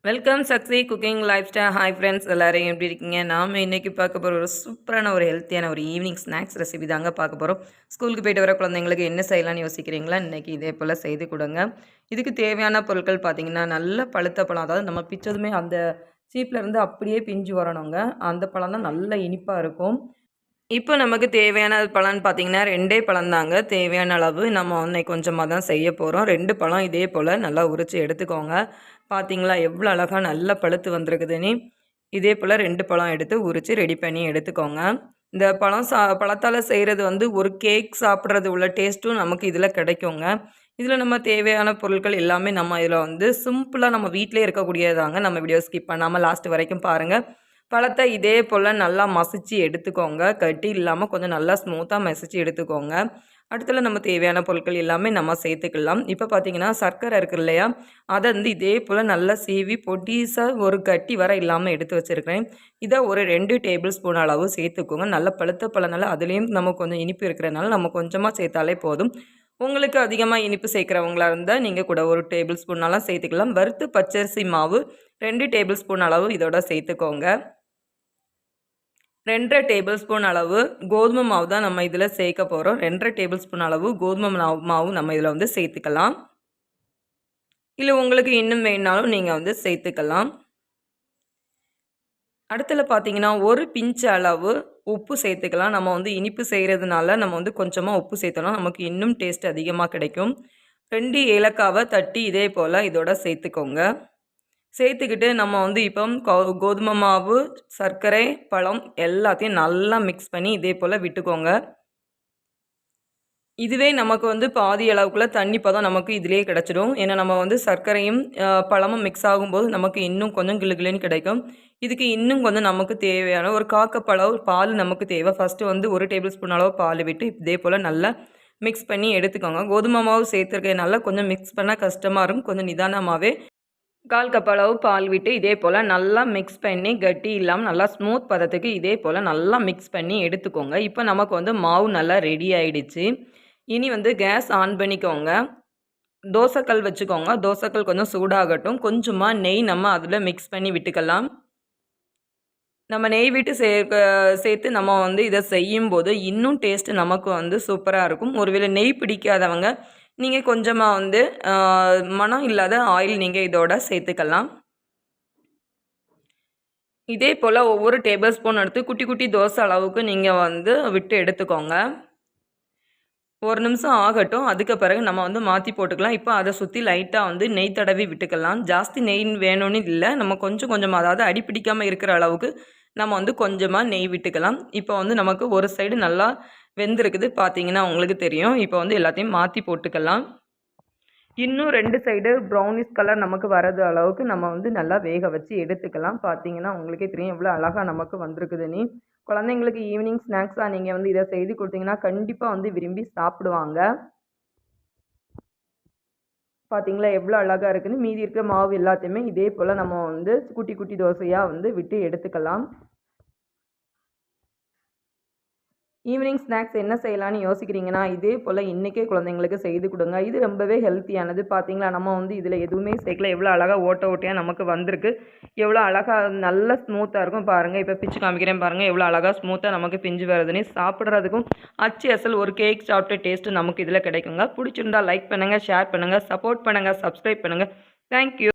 Welcome Sakshi cooking lifestyle. Hi friends, எல்லோரும் எப்படி இருக்கீங்க? நாம் இன்றைக்கி பார்க்க போகிற ஒரு சூப்பரான ஒரு ஹெல்த்தியான ஒரு ஈவினிங் ஸ்நாக்ஸ் ரெசிபி தாங்க பார்க்க போகிறோம். ஸ்கூலுக்கு போய்ட்டு வர குழந்தைங்களுக்கு என்ன செய்யலாம்னு யோசிக்கிறீங்களா? இன்றைக்கி இதே போல் செய்து கொடுங்க. இதுக்கு தேவையான பொருட்கள் பார்த்திங்கன்னா, நல்ல பழுத்த பழம், அதாவது நம்ம பிச்சதுமே அந்த சீப்லேருந்து அப்படியே பிஞ்சு வரணுங்க. அந்த பழம் தான் நல்ல இனிப்பாக இருக்கும். இப்போ நமக்கு தேவையான பழம்னு பார்த்திங்கன்னா 2 பழம் தாங்க தேவையான அளவு. நம்ம இன்னைக்கு கொஞ்சமாக தான் செய்ய போகிறோம். 2 பழம் இதே போல் நல்லா உரித்து எடுத்துக்கோங்க. பார்த்தீங்களா எவ்வளோ அழகாக நல்லா பழுத்து வந்திருக்குதுன்னு. இதே போல் 2 பழம் எடுத்து உரித்து ரெடி பண்ணி எடுத்துக்கோங்க. இந்த பழத்தால் செய்கிறது வந்து ஒரு கேக் சாப்பிட்றது உள்ள டேஸ்ட்டும் நமக்கு இதில் கிடைக்குங்க. இதில் நம்ம தேவையான பொருட்கள் எல்லாமே நம்ம இதில் வந்து சிம்பிளாக நம்ம வீட்டிலே இருக்கக்கூடியதாங்க. நம்ம வீடியோ ஸ்கிப் பண்ணாமல் லாஸ்ட் வரைக்கும் பாருங்கள். பழத்தை இதே போல் நல்லா மசிச்சு எடுத்துக்கோங்க. கட்டி இல்லாமல் கொஞ்சம் நல்லா ஸ்மூத்தாக மசிச்சு எடுத்துக்கோங்க. அடுத்தல நம்ம தேவையான பொருட்கள் எல்லாமே நம்ம சேர்த்துக்கலாம். இப்போ பார்த்தீங்கன்னா சர்க்கரை இருக்குது இல்லையா, அதை வந்து இதே போல் நல்லா சீவி பொடிசாக ஒரு கட்டி வர இல்லாமல் எடுத்து வச்சுருக்கிறேன். இதை ஒரு 2 டேபிள் ஸ்பூன் அளவு சேர்த்துக்கோங்க. நல்ல பழுத்த பழனால அதுலேயும் நம்ம கொஞ்சம் இனிப்பு இருக்கிறனால நம்ம கொஞ்சமாக சேர்த்தாலே போதும். உங்களுக்கு அதிகமாக இனிப்பு சேர்க்குறவங்களா இருந்தால் நீங்கள் கூட ஒரு டேபிள் ஸ்பூனெல்லாம் சேர்த்துக்கலாம். வறுத்து பச்சரிசி மாவு 2 டேபிள் ஸ்பூன் அளவு இதோட சேர்த்துக்கோங்க. 2 டேபிள் ஸ்பூன் அளவு கோதுமை மாவு தான் நம்ம இதில் சேர்க்க போகிறோம். 2 டேபிள் ஸ்பூன் அளவு கோதுமை மாவு நம்ம இதில் வந்து சேர்த்துக்கலாம். இல்லை உங்களுக்கு இன்னும் வேணாலும் நீங்கள் வந்து சேர்த்துக்கலாம். அடுத்தல பார்த்தீங்கன்னா ஒரு பிஞ்ச் அளவு உப்பு சேர்த்துக்கலாம். நம்ம வந்து இனிப்பு செய்கிறதுனால நம்ம வந்து கொஞ்சமாக உப்பு சேர்த்தோம்னா நமக்கு இன்னும் டேஸ்ட் அதிகமாக கிடைக்கும். 2 ஏலக்காவை தட்டி இதே போல் இதோட சேர்த்துக்கோங்க. சேர்த்துக்கிட்டு நம்ம வந்து இப்போ கோதுமை மாவு, சர்க்கரை, பழம் எல்லாத்தையும் நல்லா மிக்ஸ் பண்ணி இதே போல் விட்டுக்கோங்க. இதுவே நமக்கு வந்து பாதி அளவுக்குள்ள தண்ணி பதம் நமக்கு இதிலே கிடச்சிடும். ஏன்னா நம்ம வந்து சர்க்கரையும் பழமும் மிக்ஸ் ஆகும்போது நமக்கு இன்னும் கொஞ்சம் கிளுகிளுன்னு கிடைக்கும். இதுக்கு இன்னும் கொஞ்சம் நமக்கு தேவையான ஒரு 1/4 கப் அளவு பால் நமக்கு தேவை. ஃபஸ்ட்டு வந்து 1 டேபிள் ஸ்பூன் அளவு பால் விட்டு இதே போல் நல்லா மிக்ஸ் பண்ணி எடுத்துக்கோங்க. கோதுமை மாவு சேர்த்துருக்கனால கொஞ்சம் மிக்ஸ் பண்ண கஷ்டமாக இருக்கும். கொஞ்சம் நிதானமாகவே 1/4 கப் அளவு பால் விட்டு இதே போல் நல்லா மிக்ஸ் பண்ணி கட்டி இல்லாமல் நல்லா ஸ்மூத் பதத்துக்கு இதே போல் நல்லா மிக்ஸ் பண்ணி எடுத்துக்கோங்க. இப்போ நமக்கு வந்து மாவு நல்லா ரெடி ஆகிடுச்சு. இனி வந்து கேஸ் ஆன் பண்ணிக்கோங்க. தோசைக்கல் வச்சுக்கோங்க. தோசைக்கல் கொஞ்சம் சூடாகட்டும். கொஞ்சமாக நெய் நம்ம அதில் மிக்ஸ் பண்ணி விட்டுக்கலாம். நம்ம நெய் விட்டு சேர்த்து நம்ம வந்து இதை செய்யும்போது இன்னும் டேஸ்ட்டு நமக்கு வந்து சூப்பராக இருக்கும். ஒருவேளை நெய் பிடிக்காதவங்க நீங்கள் கொஞ்சமாக வந்து மணம் இல்லாத ஆயில் நீங்கள் இதோட சேர்த்துக்கலாம். இதே போல் ஒவ்வொரு டேபிள் ஸ்பூன் எடுத்து குட்டி குட்டி தோசை அளவுக்கு நீங்கள் வந்து விட்டு எடுத்துக்கோங்க. ஒரு நிமிஷம் ஆகட்டும். அதுக்கு பிறகு நம்ம வந்து மாற்றி போட்டுக்கலாம். இப்போ அதை சுற்றி லைட்டாக வந்து நெய் தடவி விட்டுக்கலாம். ஜாஸ்தி நெய் வேணும்னு இல்லை, நம்ம கொஞ்சம் கொஞ்சமாக அதாவது அடிப்பிடிக்காமல் இருக்கிற அளவுக்கு நம்ம வந்து கொஞ்சமாக நெய் விட்டுக்கலாம். இப்போ வந்து நமக்கு ஒரு சைடு நல்லா வெந்திருக்குது பார்த்தீங்கன்னா உங்களுக்கு தெரியும். இப்போ வந்து எல்லாத்தையும் மாற்றி போட்டுக்கலாம். இன்னும் 2 சைடு ப்ரௌனிஷ் கலர் நமக்கு வரது அளவுக்கு நம்ம வந்து நல்லா வேக வச்சு எடுத்துக்கலாம். பார்த்தீங்கன்னா உங்களுக்கே தெரியும் எவ்வளோ அழகாக நமக்கு வந்திருக்குதுன்னு. குழந்தைங்களுக்கு ஈவினிங் ஸ்நாக்ஸாக நீங்கள் வந்து இதை செய்து கொடுத்தீங்கன்னா கண்டிப்பாக வந்து விரும்பி சாப்பிடுவாங்க. பார்த்தீங்களா எவ்வளோ அழகாக இருக்குன்னு. மீதி இருக்கிற மாவு எல்லாத்தையுமே இதே போல் நம்ம வந்து குட்டி குட்டி தோசையாக வந்து விட்டு எடுத்துக்கலாம். ஈவினிங் ஸ்நாக்ஸ் என்ன செய்யலான்னு யோசிக்கிறீங்கன்னா இதே போல் இன்றைக்கே குழந்தைங்களுக்கு செய்து கொடுங்க. இது ரொம்பவே ஹெல்த்தியானது. பார்த்தீங்களா நம்ம வந்து இதில் எதுவுமே சேர்க்கல. எவ்வளோ அழகாக ஓட்டையாக நமக்கு வந்திருக்கு. எவ்வளோ அழகாக நல்ல ஸ்மூத்தாக இருக்கும் பாருங்கள். இப்போ பிச்சு காமிக்கிறேன் பாருங்கள் எவ்வளோ அழகாக ஸ்மூத்தாக நமக்கு பிஞ்சு வருதுன்னு. சாப்பிட்றதுக்கும் அச்சு அசல் ஒரு கேக் சாப்பிட்ட டேஸ்ட்டு நமக்கு இதில் கிடைக்குங்க. பிடிச்சிருந்தா லைக் பண்ணுங்கள், ஷேர் பண்ணுங்கள், சப்போர்ட் பண்ணுங்கள், சப்ஸ்கிரைப் பண்ணுங்கள். தேங்க்யூ.